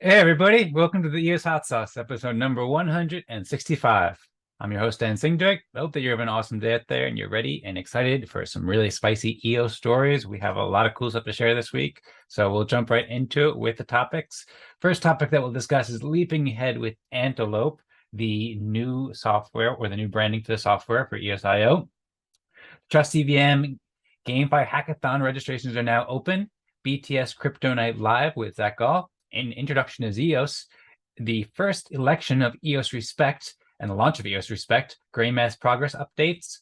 Hey everybody, welcome to the EOS Hot Sauce, episode number 165. I'm your host, Singjoy. I hope that you're having an awesome day out there and you're ready and excited for some really spicy EOS stories. We have a lot of cool stuff to share this week, so we'll jump right into it with the topics. First topic that we'll discuss is leaping ahead with Antelope, the new software or the new branding for the software for EOS.io. Trust EVM GameFi Hackathon registrations are now open. BTS Crypto Night Live with Zack Gall. An introduction to Zeos, the first election of EOS Respect and the launch of EOS Respect, Greymass progress updates,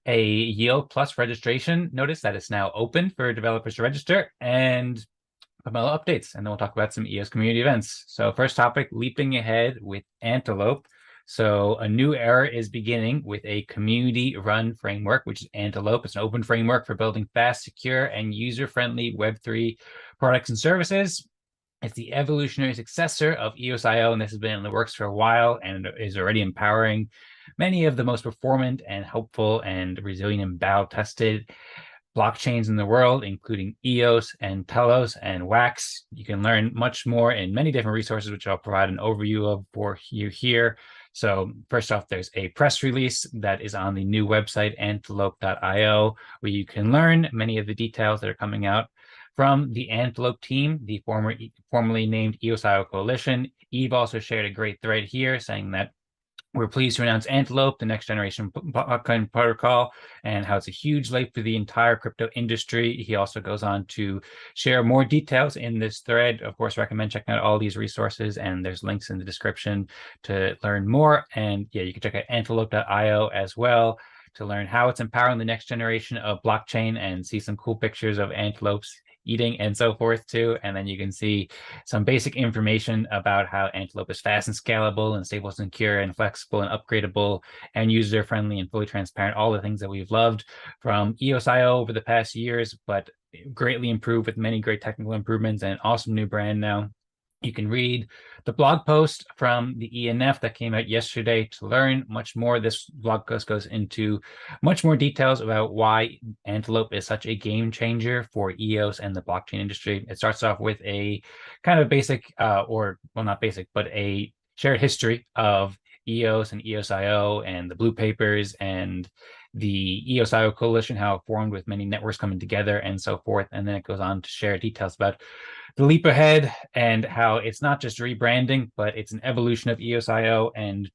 a Yield Plus registration notice that is now open for developers to register, and Pomelo Updates. And then we'll talk about some EOS community events. So first topic, leaping ahead with Antelope. So a new era is beginning with a community-run framework, which is Antelope. It's an open framework for building fast, secure, and user-friendly Web3 products and services. It's the evolutionary successor of EOS.io, and this has been in the works for a while and is already empowering many of the most performant and helpful and resilient and battle-tested blockchains in the world, including EOS and Telos and Wax. You can learn much more in many different resources, which I'll provide an overview of for you here. So first off, there's a press release that is on the new website, antelope.io, where you can learn many of the details that are coming out from the Antelope team, the formerly named EOS.io Coalition. Eve also shared a great thread here saying that we're pleased to announce Antelope, the next generation blockchain protocol, and how it's a huge leap for the entire crypto industry. He also goes on to share more details in this thread. Of course, recommend checking out all these resources, and there's links in the description to learn more. And yeah, you can check out antelope.io as well to learn how it's empowering the next generation of blockchain and see some cool pictures of antelopes eating and so forth too. And then you can see some basic information about how Antelope is fast and scalable and stable, secure and flexible and upgradable and user friendly and fully transparent. All the things that we've loved from EOS.io over the past years, but greatly improved with many great technical improvements and an awesome new brand now. You can read the blog post from the ENF that came out yesterday to learn much more. This blog post goes into much more details about why Antelope is such a game changer for EOS and the blockchain industry. It starts off with a kind of basic, or well, not basic, but a shared history of EOS and EOS.io and the blue papers and the EOS.io coalition, how it formed with many networks coming together and so forth. And then it goes on to share details about the leap ahead and how it's not just rebranding, but it's an evolution of EOS.io, and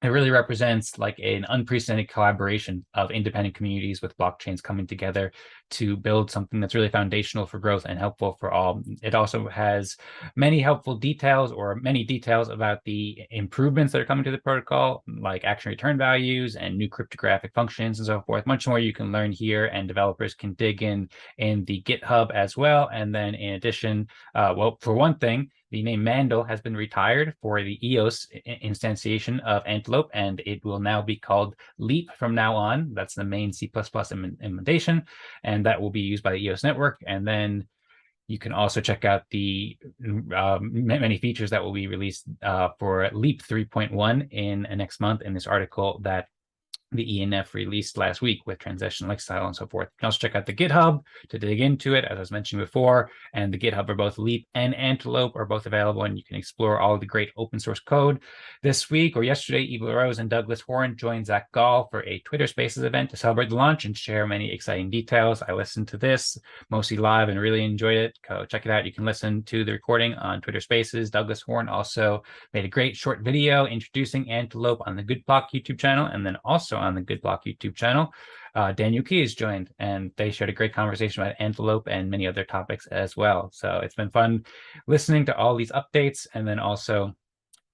it really represents like an unprecedented collaboration of independent communities with blockchains coming together to build something that's really foundational for growth and helpful for all. It also has many helpful details or many details about the improvements that are coming to the protocol, like action return values and new cryptographic functions and so forth. Much more you can learn here, and developers can dig in the GitHub as well. And then in addition, well, for one thing, the name Mandel has been retired for the EOS instantiation of Antelope, and it will now be called Leap from now on. That's the main C++ implementation, and that will be used by the EOS network. And then you can also check out the many features that will be released for Leap 3.1 in next month in this article that the ENF released last week with transition lifestyle and so forth. You can also check out the GitHub to dig into it, as I was mentioning before. And the GitHub for both Leap and Antelope are both available, and you can explore all of the great open source code. This week or yesterday, Eva Rose and Douglas Horn joined Zack Gall for a Twitter Spaces event to celebrate the launch and share many exciting details. I listened to this mostly live and really enjoyed it. Go check it out. You can listen to the recording on Twitter Spaces. Douglas Horn also made a great short video introducing Antelope on the Good Block YouTube channel, and then also on the Good Block YouTube channel. Daniel Key has joined, and they shared a great conversation about Antelope and many other topics as well. So it's been fun listening to all these updates and then also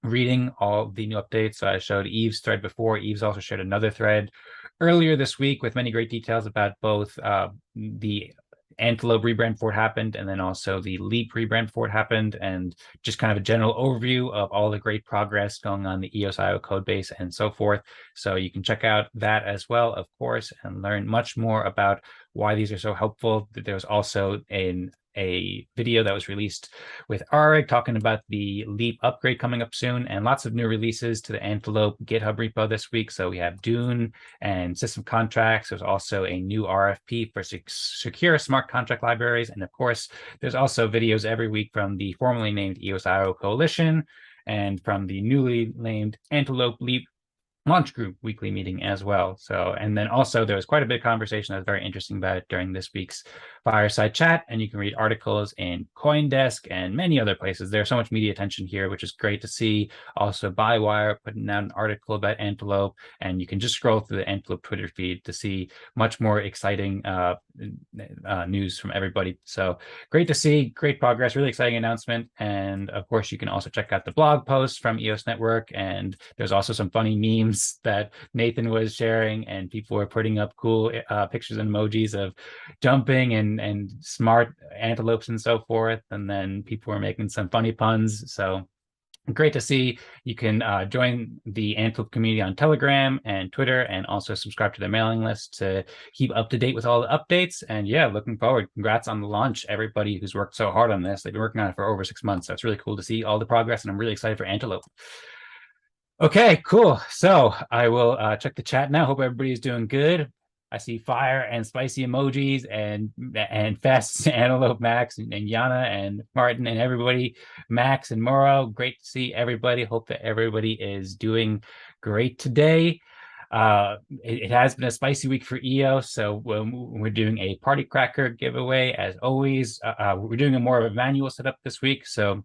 reading all the new updates. So I showed Eve's thread before. Eve's also shared another thread earlier this week with many great details about both the Antelope rebrand before it happened, and then also the Leap rebrand before it happened, and just kind of a general overview of all the great progress going on in the EOS.io code base and so forth. So you can check out that as well, of course, and learn much more about why these are so helpful. There was also a video that was released with Arik talking about the Leap upgrade coming up soon, and lots of new releases to the Antelope GitHub repo this week. So we have Dune and system contracts. There's also a new RFP for secure smart contract libraries. And of course, there's also videos every week from the formerly named EOS.io Coalition and from the newly named Antelope Leap launch group weekly meeting as well. So, and then also there was quite a bit of conversation that was very interesting about it during this week's fireside chat, and you can read articles in CoinDesk and many other places. There's so much media attention here, which is great to see. Also, Bywire putting out an article about Antelope, and you can just scroll through the Antelope Twitter feed to see much more exciting news from everybody. So great to see, great progress, really exciting announcement. And of course, you can also check out the blog posts from EOS Network, and there's also some funny memes that Nathan was sharing, and people were putting up cool pictures and emojis of jumping and smart antelopes and so forth. And then people were making some funny puns. So great to see. You can join the Antelope community on Telegram and Twitter, and also subscribe to their mailing list to keep up to date with all the updates. And yeah, looking forward. Congrats on the launch, everybody who's worked so hard on this. They've been working on it for over 6 months. So it's really cool to see all the progress, and I'm really excited for Antelope. Okay, cool. So I will check the chat now. Hope everybody's doing good. I see fire and spicy emojis and fast Antelope Max and Yana and Martin and everybody, Max and Moro. Great to see everybody. Hope that everybody is doing great today. It has been a spicy week for EOS, so we're doing a party cracker giveaway as always. We're doing a more of a manual setup this week, so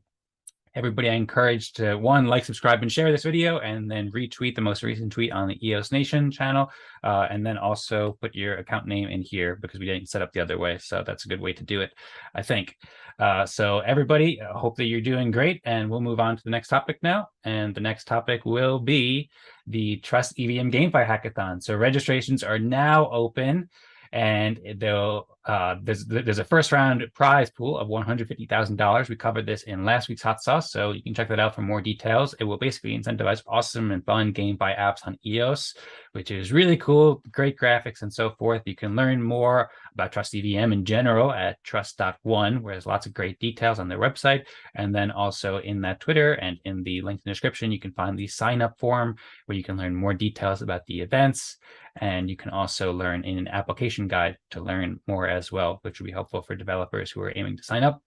everybody, I encourage to like, subscribe, and share this video, and then retweet the most recent tweet on the EOS Nation channel, and then also put your account name in here because we didn't set up the other way. So that's a good way to do it, I think. So everybody, hope that you're doing great, and we'll move on to the next topic now. And the next topic will be the Trust EVM GameFi Hackathon. So registrations are now open, and there's a first round prize pool of $150,000. We covered this in last week's Hot Sauce, so you can check that out for more details. It will basically incentivize awesome and fun GameFi apps on EOS, which is really cool, great graphics and so forth. You can learn more about Trust EVM in general at trust.one, where there's lots of great details on their website. And then also in that Twitter and in the link in the description, you can find the sign up form where you can learn more details about the events. And you can also learn in an application guide to learn more as well, which will be helpful for developers who are aiming to sign up.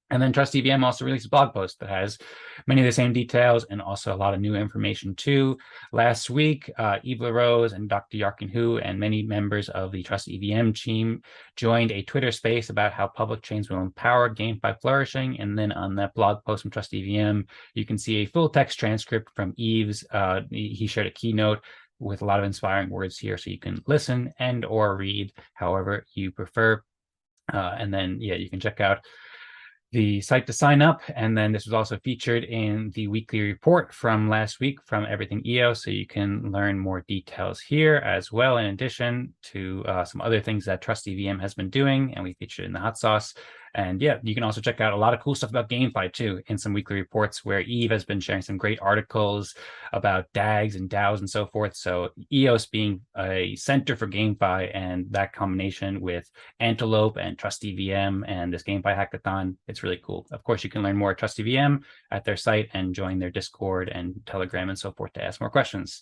And then Trust EVM also released a blog post that has many of the same details and also a lot of new information too. Last week, Eve LaRose and Dr. Yarkin Hu and many members of the Trust EVM team joined a Twitter space about how public chains will empower GameFi flourishing. And then on that blog post from Trust EVM, you can see a full text transcript from Eve's. He shared a keynote with a lot of inspiring words here, so you can listen and or read however you prefer. And then, yeah, you can check out the site to sign up. And then this was also featured in the weekly report from last week from Everything EOS, so you can learn more details here as well, in addition to some other things that Trust EVM has been doing, and we featured in the Hot Sauce. And yeah, you can also check out a lot of cool stuff about GameFi too in some weekly reports, where Eve has been sharing some great articles about DAGs and DAOs and so forth. So EOS being a center for GameFi, and that combination with Antelope and Trust EVM and this GameFi hackathon, it's really cool. Of course, you can learn more at Trust EVM at their site and join their Discord and Telegram and so forth to ask more questions.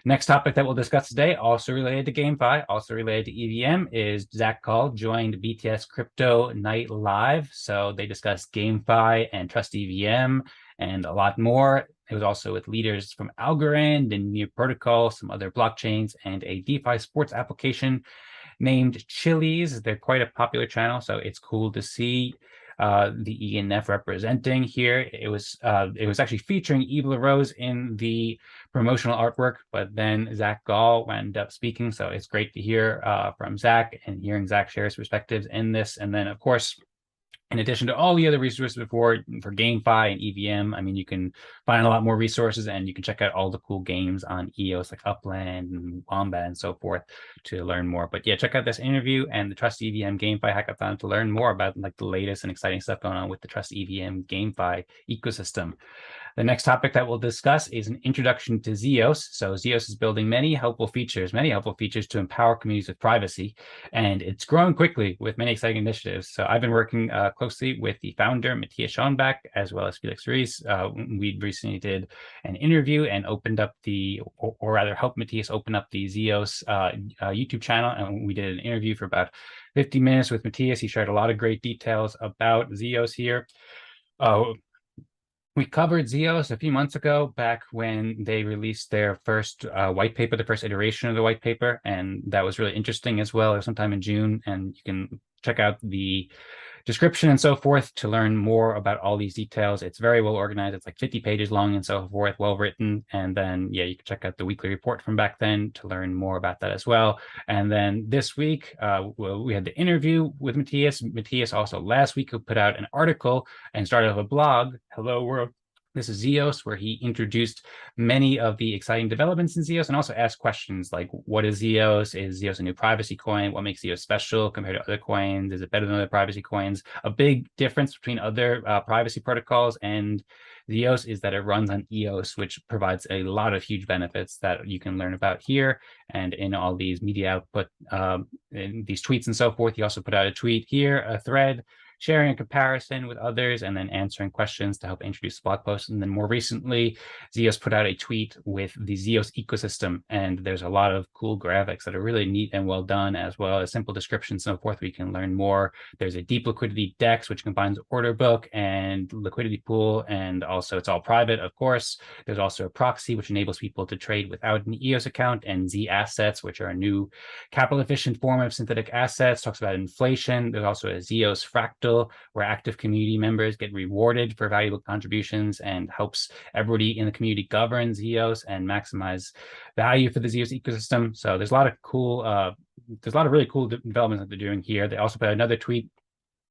Next topic that we'll discuss today, also related to GameFi, also related to EVM, is Zack Gall joined BTS Crypto Night Live. So they discussed GameFi and Trust EVM and a lot more. It was also with leaders from Algorand and Near Protocol, some other blockchains, and a DeFi sports application named Chili's. They're quite a popular channel, so it's cool to see the ENF representing here. It was actually featuring Eve LaRose in the promotional artwork, but then Zack Gall wound up speaking. So it's great to hear from Zack and hearing Zack share his perspectives in this. And then, of course, in addition to all the other resources for GameFi and EVM, I mean, you can find a lot more resources, and you can check out all the cool games on EOS like Upland and Wombat and so forth to learn more. But yeah, check out this interview and the Trust EVM GameFi Hackathon to learn more about like the latest and exciting stuff going on with the Trust EVM GameFi ecosystem. The next topic that we'll discuss is an introduction to Zeos. So Zeos is building many helpful features to empower communities with privacy, and it's growing quickly with many exciting initiatives. So I've been working closely with the founder, Matthias Schoenbach, as well as Felix Rees. We recently did an interview and opened up or rather helped Matthias open up the Zeos YouTube channel, and we did an interview for about 50 minutes with Matthias. He shared a lot of great details about Zeos here. We covered Zeos a few months ago, back when they released their first white paper, the first iteration of the white paper, and that was really interesting as well. It was sometime in June, and you can check out the description and so forth to learn more about all these details. It's very well organized. It's like 50 pages long and so forth, well written. And then, yeah, you can check out the weekly report from back then to learn more about that as well. And then this week, we had the interview with Matthias. Matthias also last week put out an article and started a blog, Hello World. This is Zeos, where he introduced many of the exciting developments in Zeos and also asked questions like, what is Zeos? Is Zeos a new privacy coin? What makes Zeos special compared to other coins? Is it better than other privacy coins? A big difference between other privacy protocols and Zeos is that it runs on EOS, which provides a lot of huge benefits that you can learn about here and in all these media output, in these tweets and so forth. He also put out a tweet here, a thread, sharing a comparison with others, and then answering questions to help introduce the blog post. And then more recently, Zeos put out a tweet with the Zeos ecosystem, and there's a lot of cool graphics that are really neat and well done, as well as simple descriptions and so forth. We can learn more. There's a deep liquidity DEX, which combines order book and liquidity pool, and also it's all private, of course. There's also a proxy, which enables people to trade without an EOS account, and Z assets, which are a new capital efficient form of synthetic assets, talks about inflation. There's also a Zeos fractal, where active community members get rewarded for valuable contributions and helps everybody in the community govern Zeos and maximize value for the Zeos ecosystem. So there's a lot of really cool developments that they're doing here. They also put another tweet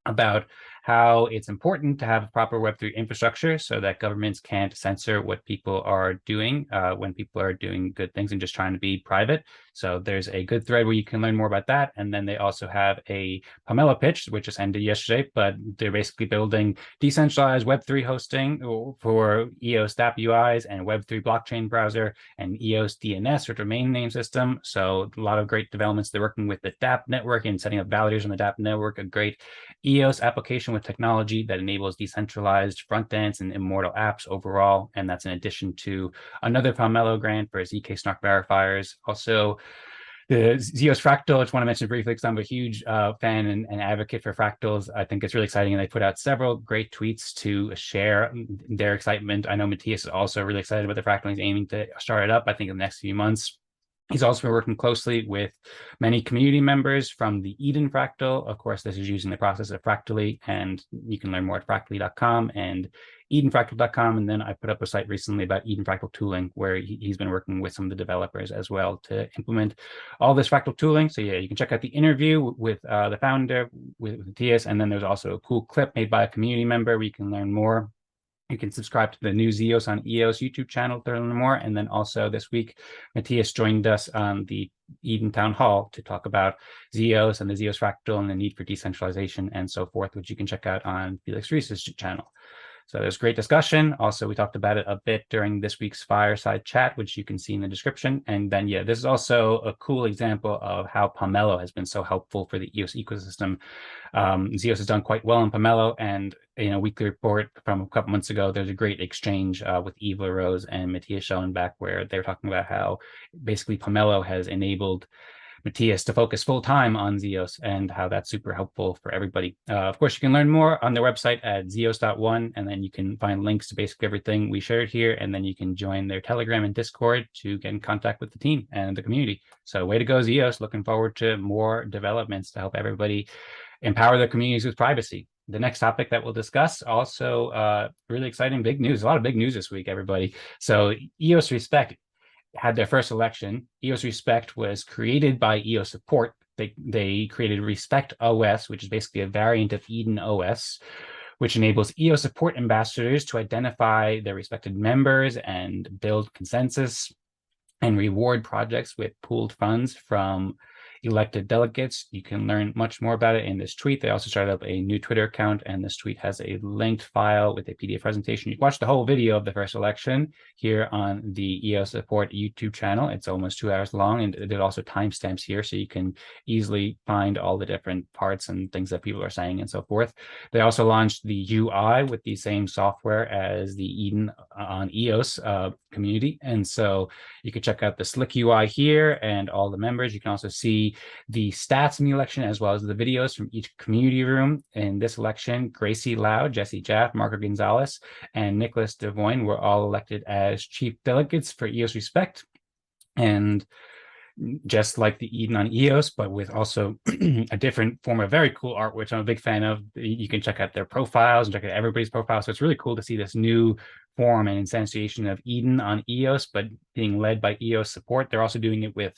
about how it's important to have proper Web3 infrastructure so that governments can't censor what people are doing when people are doing good things and just trying to be private. So there's a good thread where you can learn more about that. And then they also have a Pomelo pitch, which just ended yesterday, but they're basically building decentralized Web3 hosting for EOS DApp UIs and Web3 blockchain browser and EOS DNS or domain name system. So a lot of great developments. They're working with the DApp network and setting up validators on the DApp network, a great EOS application with technology that enables decentralized front ends and immortal apps overall. And that's in addition to another Pomelo grant for ZK Snark verifiers. Also, the Zeos Fractal, I just want to mention briefly because I'm a huge fan and advocate for fractals. I think it's really exciting, and they put out several great tweets to share their excitement. I know Matthias is also really excited about the fractal. He's aiming to start it up, I think, in the next few months. He's also been working closely with many community members from the Eden Fractal. Of course, this is using the process of Fractally, and you can learn more at fractally.com and edenfractal.com. And then I put up a site recently about Eden Fractal tooling, where he's been working with some of the developers as well to implement all this fractal tooling. So yeah, you can check out the interview with the founder, with Matthias, and then there's also a cool clip made by a community member where you can learn more. You can subscribe to the new Zeos on EOS YouTube channel to learn more. And then also this week, Matthias joined us on the Eden Town Hall to talk about Zeos and the Zeos Fractal and the need for decentralization and so forth, which you can check out on Felix Rees' channel. So there's great discussion. Also, we talked about it a bit during this week's fireside chat, which you can see in the description. And then, yeah, this is also a cool example of how Pomelo has been so helpful for the EOS ecosystem. Zeos has done quite well in Pomelo, and in a weekly report from a couple months ago, there's a great exchange with Eva Rose and Matthias Schellenbach, where they're talking about how basically Pomelo has enabled Matthias to focus full time on Zeos and how that's super helpful for everybody. Of course, you can learn more on their website at zeos.one, and then you can find links to basically everything we shared here. And then you can join their Telegram and Discord to get in contact with the team and the community. So way to go, Zeos. Looking forward to more developments to help everybody empower their communities with privacy. The next topic that we'll discuss, also really exciting, big news. A lot of big news this week, everybody. So EOS Respect had their first election. EOS Respect was created by EOS Support. They created Respect OS, which is basically a variant of Eden OS, which enables EOS Support ambassadors to identify their respected members and build consensus and reward projects with pooled funds from elected delegates. You can learn much more about it in this tweet. They also started up a new Twitter account, and this tweet has a linked file with a PDF presentation. You can watch the whole video of the first election here on the EOS Support YouTube channel. It's almost 2 hours long, and there's also timestamps here, so you can easily find all the different parts and things that people are saying and so forth. They also launched the UI with the same software as the Eden on EOS community, and so you can check out the slick UI here and all the members. You can also see the stats in the election as well as the videos from each community room. In this election, Gracie Lau, Jesse Jaff, Marco Gonzalez, and Nicholas Devoyne were all elected as chief delegates for EOS Respect. And just like the Eden on EOS, but with also a different form of very cool art, which I'm a big fan of. You can check out their profiles and check out everybody's profile. So it's really cool to see this new form and instantiation of Eden on EOS, but being led by EOS support. They're also doing it with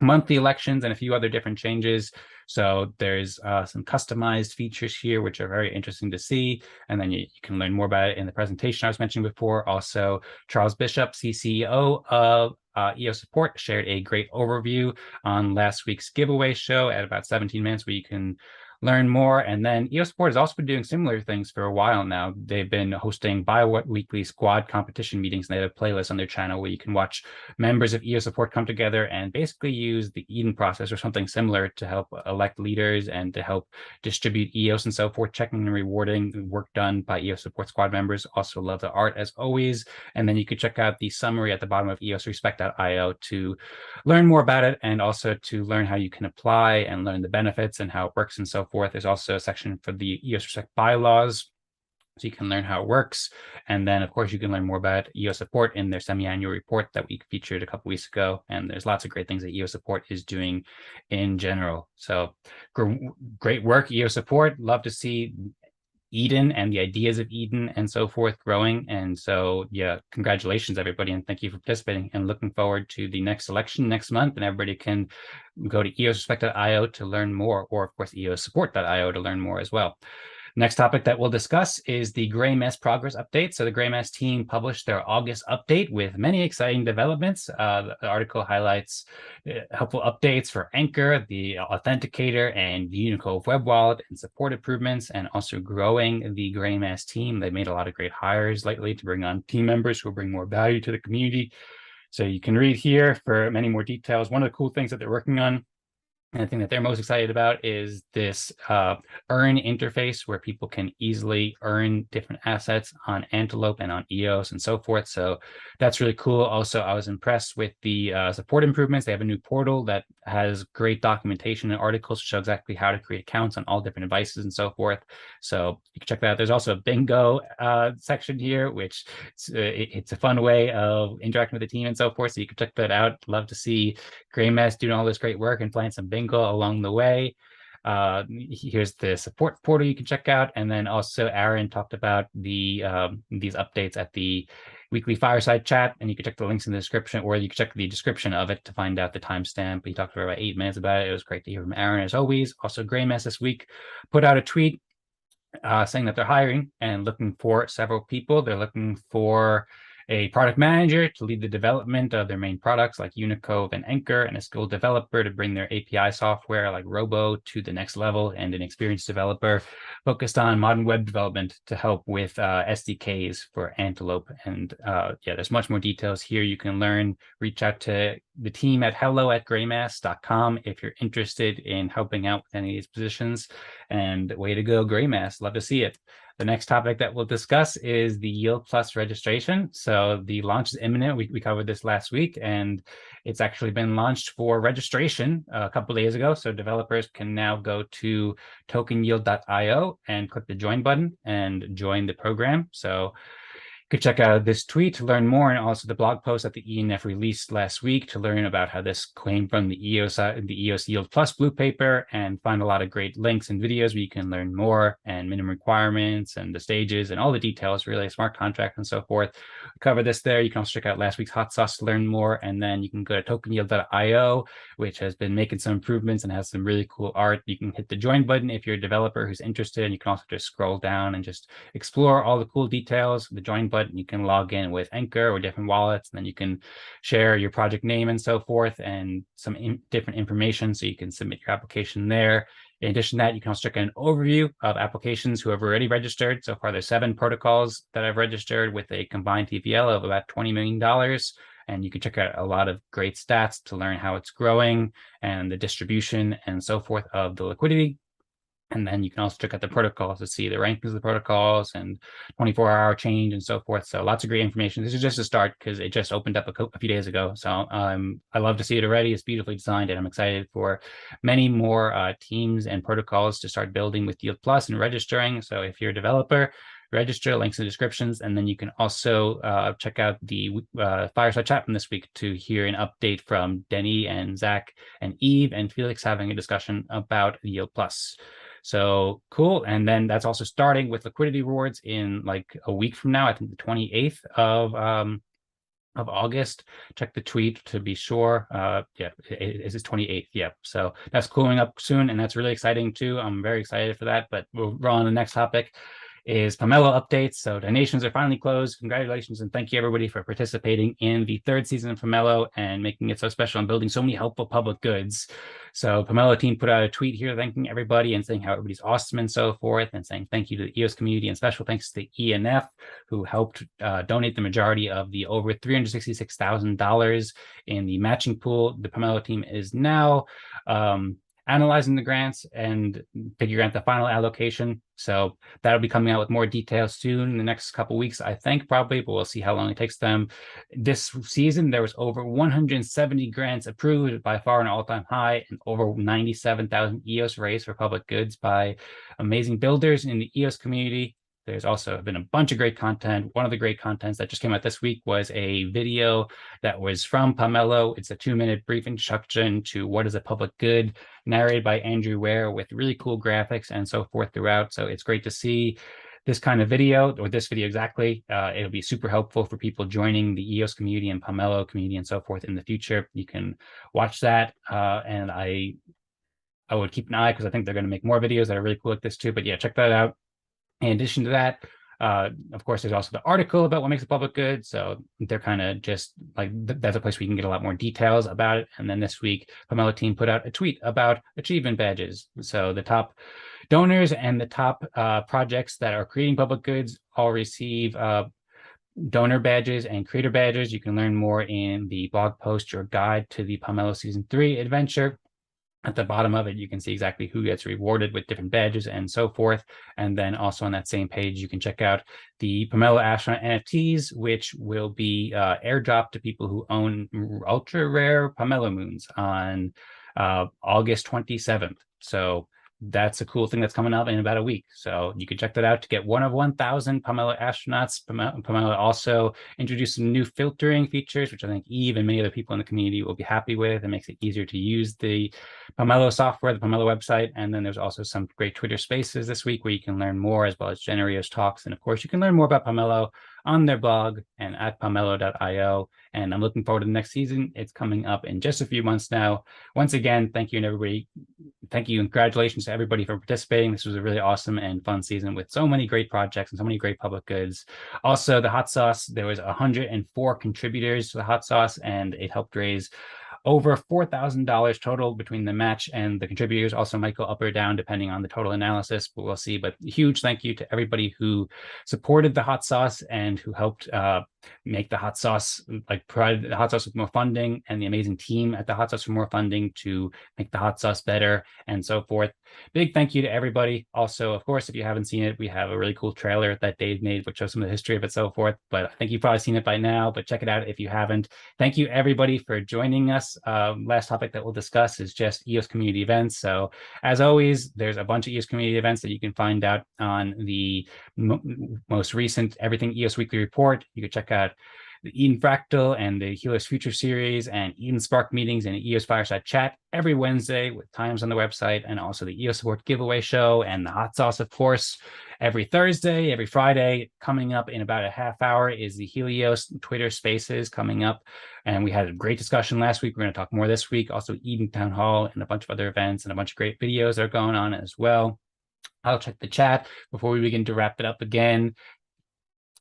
monthly elections and a few other different changes. So there's some customized features here, which are very interesting to see. And then you can learn more about it in the presentation I was mentioning before. Also, Charles Bishop, CCO of EOS Support, shared a great overview on last week's giveaway show at about 17 minutes, where you can learn more. And then EOS Support has also been doing similar things for a while now. They've been hosting bi-weekly squad competition meetings, and they have a playlist on their channel where you can watch members of EOS Support come together and basically use the Eden process or something similar to help elect leaders and to help distribute EOS and so forth, checking and rewarding work done by EOS Support squad members. Also love the art as always. And then you can check out the summary at the bottom of eosrespect.io to learn more about it, and also to learn how you can apply and learn the benefits and how it works and so forth. There's also a section for the EOS Respect bylaws, so you can learn how it works. And then, of course, you can learn more about EOS Support in their semi-annual report that we featured a couple weeks ago. And there's lots of great things that EOS Support is doing in general. So great work, EOS Support. Love to see Eden and the ideas of Eden and so forth growing. And so, yeah, congratulations, everybody. And thank you for participating, and looking forward to the next election next month. And everybody can go to eosrespect.io to learn more, or of course, eossupport.io to learn more as well. Next topic that we'll discuss is the Greymass progress update. So the Greymass team published their August update with many exciting developments. The article highlights helpful updates for Anchor, the Authenticator, and the Unicode web wallet, and support improvements, and also growing the Greymass team. They made a lot of great hires lately to bring on team members who will bring more value to the community. So you can read here for many more details. One of the cool things that they're working on, and the thing that they're most excited about, is this earn interface where people can easily earn different assets on Antelope and on EOS and so forth. So that's really cool. Also, I was impressed with the support improvements. They have a new portal that has great documentation and articles to show exactly how to create accounts on all different devices and so forth. So you can check that out. There's also a bingo section here, which it's a fun way of interacting with the team and so forth. So you can check that out. Love to see Greymass doing all this great work and playing some bingo along the way. Here's the support portal you can check out. And then also Aaron talked about these updates at the weekly fireside chat, and you can check the links in the description, or you can check the description of it to find out the timestamp. He talked for about 8 minutes about it. It was great to hear from Aaron as always. Also, Greymass this week put out a tweet saying that they're hiring and looking for several people. They're looking for a product manager to lead the development of their main products like Unicode and Anchor, and a skilled developer to bring their API software like Robo to the next level, and an experienced developer focused on modern web development to help with SDKs for Antelope. And yeah, there's much more details here. You can learn, reach out to the team at hello@greymass.com if you're interested in helping out with any of these positions. And way to go, Greymass. Love to see it. The next topic that we'll discuss is the Yield Plus registration. So the launch is imminent. We covered this last week, and it's actually been launched for registration a couple of days ago. So developers can now go to tokenyield.io and click the join button and join the program. So you could check out this tweet to learn more, and also the blog post that the ENF released last week to learn about how this came from the EOS Yield Plus blue paper, and find a lot of great links and videos where you can learn more, and minimum requirements and the stages and all the details, really, smart contracts and so forth. We cover this there. You can also check out last week's Hot Sauce to learn more, and then you can go to tokenyield.io, which has been making some improvements and has some really cool art. You can hit the join button if you're a developer who's interested, and you can also just scroll down and just explore all the cool details. The join button input. You can log in with Anchor or different wallets, and then you can share your project name and so forth, and some different information, so you can submit your application there. In addition to that, you can also check an overview of applications who have already registered. So far, there's 7 protocols that I've registered with a combined TVL of about $20 million. And you can check out a lot of great stats to learn how it's growing and the distribution and so forth of the liquidity. And then you can also check out the protocols to see the rankings of the protocols and 24-hour change and so forth. So lots of great information. This is just a start because it just opened up a few days ago. So I love to see it already. It's beautifully designed, and I'm excited for many more teams and protocols to start building with Yield Plus and registering. So if you're a developer, register, links in the descriptions. And then you can also check out the fireside chat from this week to hear an update from Denny and Zack and Eve and Felix having a discussion about Yield Plus. So cool. And then that's also starting with liquidity rewards in like a week from now, I think the 28th of August. Check the tweet to be sure. Yeah, it's 28th. Yeah. So that's cooling up soon, and that's really exciting too. I'm very excited for that. But we're on the next topic. Is Pomelo Updates. So donations are finally closed. Congratulations, and thank you everybody for participating in the 3rd season of Pomelo and making it so special and building so many helpful public goods. So Pomelo team put out a tweet here thanking everybody and saying how everybody's awesome and so forth, and saying thank you to the EOS community, and special thanks to ENF, who helped donate the majority of the over $366,000 in the matching pool. The Pomelo team is now analyzing the grants and figuring out the final allocation. So that'll be coming out with more details soon in the next couple of weeks, I think, probably, but we'll see how long it takes them. This season, there was over 170 grants approved, by far an all-time high, and over 97,000 EOS raised for public goods by amazing builders in the EOS community. There's also been a bunch of great content. One of the great contents that just came out this week was a video that was from Pomelo. It's a 2-minute brief introduction to what is a public good, narrated by Andrew Ware, with really cool graphics and so forth throughout. So it's great to see this kind of video, or this video exactly. It'll be super helpful for people joining the EOS community and Pomelo community and so forth in the future. You can watch that, and I would keep an eye, because I think they're going to make more videos that are really cool like this too. But yeah, check that out. In addition to that, of course, there's also the article about what makes a public good. So they're kind of just like, that's a place where you can get a lot more details about it. And then this week, Pomelo team put out a tweet about achievement badges. So the top donors and the top projects that are creating public goods all receive donor badges and creator badges. You can learn more in the blog post, your guide to the Pomelo Season 3 adventure. At the bottom of it, you can see exactly who gets rewarded with different badges and so forth. And then also on that same page, you can check out the Pomelo Astronaut NFTs, which will be airdropped to people who own ultra rare Pomelo moons on August 27th. So that's a cool thing that's coming up in about a week. So you can check that out to get one of 1,000 Pomelo astronauts. Pomelo also introduced some new filtering features, which I think Eve and many other people in the community will be happy with. It makes it easier to use the Pomelo software, the Pomelo website. And then there's also some great Twitter spaces this week where you can learn more, as well as Generio's talks. And of course, you can learn more about Pomelo on their blog and at pomelo.io. And I'm looking forward to the next season. It's coming up in just a few months now. Once again, thank you, and everybody. Thank you and congratulations to everybody for participating. This was a really awesome and fun season with so many great projects and so many great public goods. Also, the Hot Sauce, there was 104 contributors to the Hot Sauce, and it helped raise over $4,000 total between the match and the contributors. Also might go up or down depending on the total analysis, but we'll see. But huge thank you to everybody who supported the Hot Sauce and who helped make the Hot Sauce, like provided the Hot Sauce with more funding, and the amazing team at the Hot Sauce for more funding to make the Hot Sauce better and so forth. Big thank you to everybody. Also, of course, if you haven't seen it, we have a really cool trailer that Dave made, which shows some of the history of it, so forth. But I think you've probably seen it by now, but check it out if you haven't. Thank you everybody for joining us. Last topic that we'll discuss is just EOS Community Events. So as always, there's a bunch of EOS Community Events that you can find out on the most recent Everything EOS Weekly Report. You can check out the Eden Fractal and the Helios Future Series and Eden Spark meetings and EOS Fireside Chat every Wednesday with times on the website, and also the EOS Support Giveaway Show and the Hot Sauce, of course, every Thursday, every Friday. Coming up in about a half hour is the Helios Twitter Spaces coming up. And we had a great discussion last week. We're going to talk more this week. Also Eden Town Hall and a bunch of other events and a bunch of great videos that are going on as well. I'll check the chat before we begin to wrap it up again.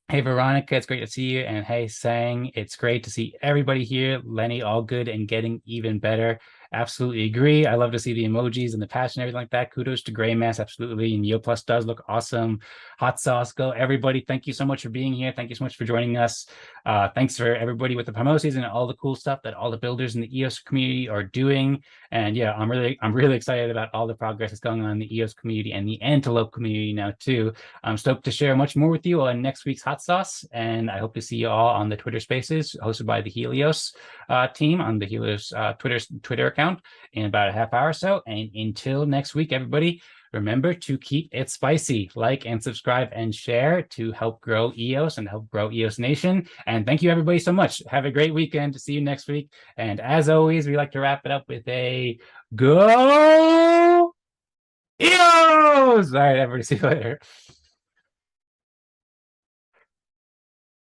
Hey, Veronica, it's great to see you. And hey, Sang, it's great to see everybody here. Lenny, all good and getting even better. Absolutely agree. I love to see the emojis and the passion, everything like that. Kudos to Greymass, absolutely. And Yo Plus does look awesome. Hot Sauce, go. Everybody, thank you so much for being here. Thank you so much for joining us. Thanks for everybody with the Pomelo season and all the cool stuff that all the builders in the EOS community are doing. And yeah, I'm really excited about all the progress that's going on in the EOS community and the Antelope community now too. I'm stoked to share much more with you on next week's Hot Sauce, and I hope to see you all on the Twitter Spaces hosted by the Helios team on the Helios Twitter account in about a half hour or so. And until next week, everybody, remember to keep it spicy. Like and subscribe and share to help grow EOS and help grow EOS Nation. And thank you, everybody, so much. Have a great weekend. See you next week. And as always, we like to wrap it up with a go EOS! All right, everybody, see you later.